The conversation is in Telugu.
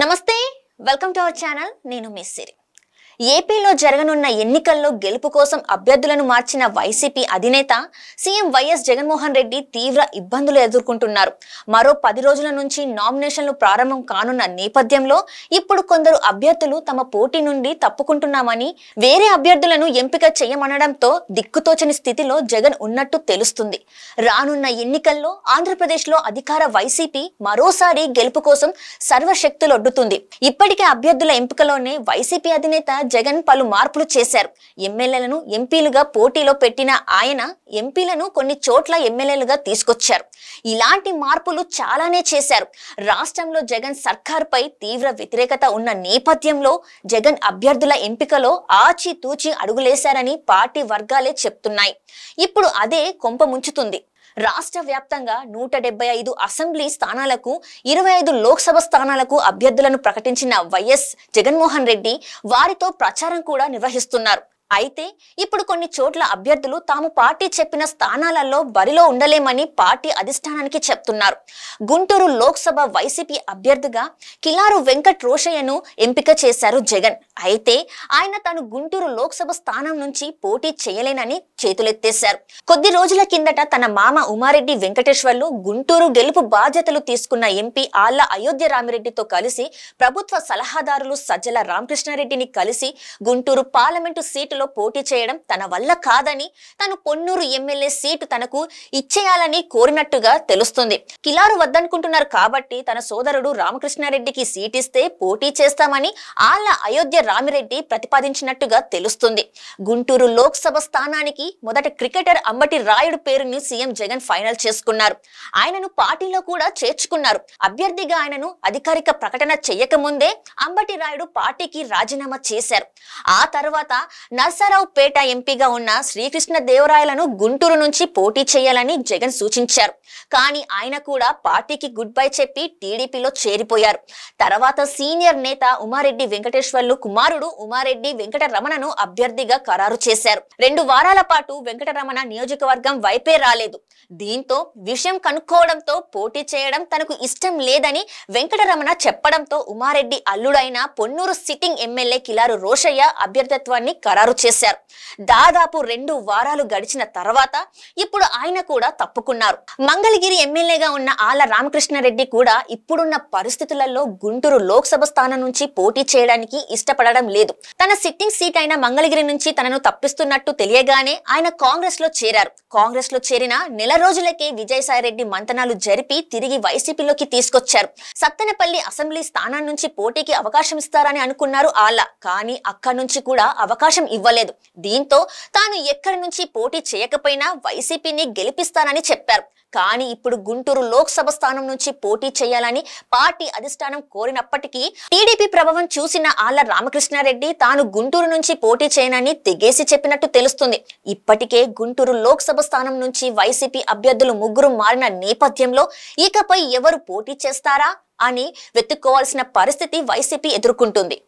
నమస్తే, వెల్కమ్ టు అవర్ ఛానల్. నేను మీ సిరి. ఏపీలో జరగనున్న ఎన్నికల్లో గెలుపు కోసం అభ్యర్థులను మార్చిన వైసీపీ అధినేత సీఎం వైఎస్ జగన్మోహన్ రెడ్డి తీవ్ర ఇబ్బందులు ఎదుర్కొంటున్నారు. మరో 10 రోజుల నుంచి నామినేషన్లు ప్రారంభం కానున్న నేపథ్యంలో ఇప్పుడు కొందరు అభ్యర్థులు తమ పోటీ నుండి తప్పుకుంటున్నామని, వేరే అభ్యర్థులను ఎంపిక చేయమనడంతో దిక్కుతోచని స్థితిలో జగన్ ఉన్నట్టు తెలుస్తుంది. రానున్న ఎన్నికల్లో ఆంధ్రప్రదేశ్లో అధికార వైసీపీ మరోసారి గెలుపు కోసం సర్వశక్తులొడ్డుతుంది. ఇప్పటికే అభ్యర్థుల ఎంపికలోనే వైసీపీ అధినేత జగన్ పలు మార్పులు చేశారు. ఎమ్మెల్యేలను ఎంపీలుగా పోటీలో పెట్టిన ఆయన ఎంపీలను కొన్ని చోట్ల ఎమ్మెల్యేలుగా తీసుకొచ్చారు. ఇలాంటి మార్పులు చాలానే చేశారు. రాష్ట్రంలో జగన్ సర్కార్పై తీవ్ర వ్యతిరేకత ఉన్న నేపథ్యంలో జగన్ అభ్యర్థుల ఎంపికలో ఆచితూచి అడుగులేశారని పార్టీ వర్గాలే చెప్తున్నాయి. ఇప్పుడు అదే కొంప ముంచుతుంది. రాష్ట్ర వ్యాప్తంగా 175 అసెంబ్లీ స్థానాలకు 25 లోక్సభ స్థానాలకు అభ్యర్థులను ప్రకటించిన వైఎస్ జగన్మోహన్ రెడ్డి వారితో ప్రచారం కూడా నిర్వహిస్తున్నారు. అయితే ఇప్పుడు కొన్ని చోట్ల అభ్యర్థులు తాము పార్టీ చెప్పిన స్థానాలలో బరిలో ఉండలేమని పార్టీ అధిష్టానానికి చెప్తున్నారు. గుంటూరు లోక్సభ వైసీపీ అభ్యర్థిగా కిలారు వెంకట్ రోషయ్యను ఎంపిక చేశారు జగన్. అయితే ఆయన తాను గుంటూరు లోక్సభ స్థానం నుంచి పోటీ చేయలేనని చేతులెత్తేశారు. కొద్ది రోజుల కిందట తన మామ ఉమారెడ్డి వెంకటేశ్వర్లు గుంటూరు గెలుపు బాధ్యతలు తీసుకున్న ఎంపీ ఆళ్ల అయోధ్య రామిరెడ్డితో కలిసి ప్రభుత్వ సలహాదారులు సజ్జల రామకృష్ణారెడ్డిని కలిసి గుంటూరు పార్లమెంటు సీటులో పోటీ చేయడం తన వల్ల కాదని, తను పొన్నూరు ఎమ్మెల్యే సీటు తనకు ఇచ్చేయాలని కోరినట్టుగా తెలుస్తుంది. కిలారు వద్దనుకుంటున్నారు కాబట్టి తన సోదరుడు రామకృష్ణారెడ్డికి సీటిస్తే పోటీ చేస్తామని ఆళ్ల అయోధ్య రామిరెడ్డి ప్రతిపాదించినట్టుగా తెలుస్తుంది. గుంటూరు లోక్సభ స్థానానికి మొదట క్రికెటర్ అంబటి రాయుడు పేరుని సీఎం జగన్ ఫైనల్ చేసుకున్నారు. ఆయనను పార్టీలో కూడా చేర్చుకున్నారు. అభ్యర్థిగా ఆయనను అధికారిక ప్రకటన చేయకముందే అంబటి రాయుడు పార్టీకి రాజీనామా చేశారు. ఆ తర్వాత నర్సరావుపేట ఎంపీగా ఉన్న శ్రీకృష్ణ దేవరాయలను గుంటూరు నుంచి పోటీ చేయాలని జగన్ సూచించారు. కానీ ఆయన కూడా పార్టీకి గుడ్ బై చెప్పి టీడీపీలో చేరిపోయారు. తర్వాత సీనియర్ నేత ఉమారెడ్డి వెంకటేశ్వర్లు కుమారుడు ఉమారెడ్డి వెంకటరమణను అభ్యర్థిగా ఖరారు చేశారు. 2 వారాల పాటు వెంకటరమణ నియోజకవర్గం వైపే రాలేదు. దీంతో విషయం కనుక్కోవడంతో పోటీ చేయడం తనకు ఇష్టం లేదని వెంకటరమణ చెప్పడంతో ఉమారెడ్డి అల్లుడైన పొన్నూరు సిట్టింగ్ ఎమ్మెల్యే కిలారు రోషయ్య అభ్యర్థిత్వాన్ని ఖరారు చేశారు. దాదాపు 2 వారాలు గడిచిన తర్వాత ఇప్పుడు ఆయన కూడా తప్పుకున్నారు. మంగళగిరి ఎమ్మెల్యేగా ఉన్న ఆళ్ల రామకృష్ణారెడ్డి కూడా ఇప్పుడున్న పరిస్థితులలో గుంటూరు లోక్సభ స్థానం నుంచి పోటీ చేయడానికి ఇష్టపడడం లేదు. తన సిట్టింగ్ సీట్ అయిన మంగళగిరి నుంచి తనను తప్పిస్తున్నట్టు తెలియగానే ఆయన కాంగ్రెస్ లో చేరారు. కాంగ్రెస్ లో చేరిన నెల రోజులకే విజయసాయిరెడ్డి మంతనాలు జరిపి తిరిగి వైసీపీలోకి తీసుకొచ్చారు. సత్తెనపల్లి అసెంబ్లీ స్థానం నుంచి పోటీకి అవకాశం ఇస్తారని అనుకున్నారు ఆళ్ల. కానీ అక్కడి నుంచి కూడా అవకాశం ఇవ్వలేదు. దీంతో తాను ఎక్కడి నుంచి పోటీ చేయకపోయినా వైసీపీని గెలిపిస్తానని చెప్పారు. కానీ ఇప్పుడు గుంటూరు లోక్సభ స్థానం నుంచి పోటీ చేయాలని పార్టీ అధిష్టానం కోరినప్పటికీ టీడీపీ ప్రభావం చూసిన ఆళ్ల రామకృష్ణారెడ్డి తాను గుంటూరు నుంచి పోటీ చేయనని తెగేసి చెప్పినట్టు తెలుస్తుంది. ఇప్పటికే గుంటూరు లోక్సభ స్థానం నుంచి వైసీపీ అభ్యర్థులు 3 మారిన నేపథ్యంలో ఇకపై ఎవరు పోటీ చేస్తారా అని వెతుక్కోవాల్సిన పరిస్థితి వైసీపీ ఎదుర్కొంటుంది.